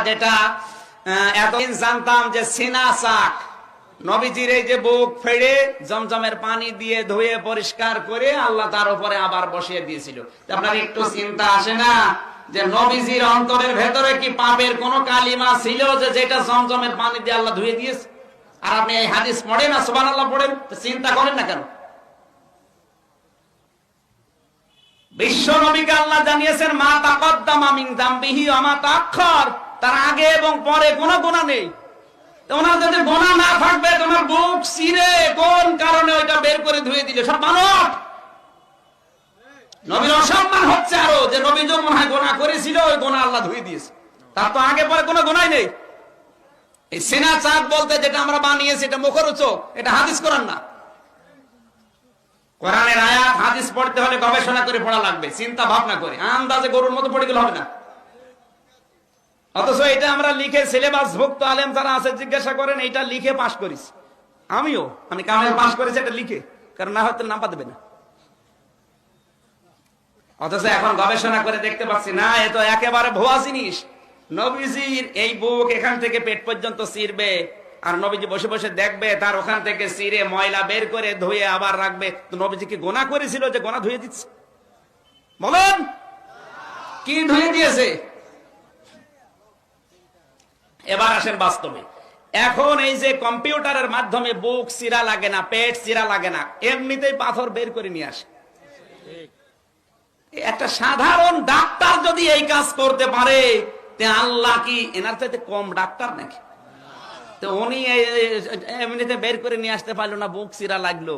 যেটা এতদিন জানতাম যে সিনা চাক, নবীজির এই যে বুক ফেড়ে জমজমের পানি দিয়ে ধুয়ে পরিষ্কার করে আল্লাহ তার উপরে আবার বসিয়ে দিয়েছিল। আপনার একটু চিন্তা আসে না যে নবীজির অন্তরের ভেতরে কি পাপের কোন কালিমা ছিল যে যেটা জমজমের পানি দিয়ে আল্লাহ ধুয়ে দিয়েছে? আর আপনি এই হাদিস পড়েন না সুবহানাল্লাহ পড়েন, চিন্তা করেন না কেন? বিশ্ব নবীকে আল্লাহ জানিয়েছেন মা তাকদ্দামা মিন যামবিহি ওয়া মা তাআখার, তার আগে এবং পরে কোনো গুনাহ নেই। তোমার যদি গুনাহ না থাকবে তোমার বুক চিরে কোন কারণে ওইটা বের করে ধুয়ে দিলে? সব মানব নবীর অসম্মান হচ্ছে আরো, যে নবী যে মনে হয় গুনাহ করেছিল ওই গুনাহ আল্লাহ ধুয়ে দিয়েছে, তার তো আগে পরে কোনো গুনাহ নেই। এই সিনা চাক বলতে যেটা আমরা বানিয়েছি এটা মুখরোচক, এটা হাদিস কোরআন না। কোরআনের আয়াত হাদিস পড়তে হলে গবেষণা করে পড়া লাগবে, চিন্তা ভাবনা করে, আন্দাজে গরুর মতো পড়ে গেলে হবে না। অথচ এটা আমরা লিখে সিলেবাস ভুক্ত আলেম যারা আছে জিজ্ঞাসা করেন এটা লিখে পাশ করিস। আমি কারণে পাশ করেছি এটা লিখে, কারণ না হয়তো নাম্বার দেবে না। অথচ এখন গবেষণা করে দেখতে পাচ্ছি না, এ তো একেবারে ভুয়া জিনিস। নবীজির এই বুক এখান থেকে পেট পর্যন্ত চিরবে, আর নবীজি বসে বসে দেখবে তার ওখান থেকে চিরে ময়লা বের করে ধুয়ে আবার রাখবে। তো নবীজি কি গোনা করেছিল যে গোনা ধুয়ে দিচ্ছে? বলেন কি ধুয়ে দিয়েছে? এবার আসেন বাস্তবে। এখন এই যে কম্পিউটারের মাধ্যমে বুক চিরা লাগে না, পেট চিরা লাগে না, এমনিতেই পাথর বের করে নিয়ে আসে। একটা সাধারণ ডাক্তার যদি এই কাজ করতে পারে, আল্লাহ কি এনার চাইতে কম ডাক্তার নাকি? তো উনি এমনিতে বের করে নিয়ে আসতে পারলো না, বুক চিরা লাগলো।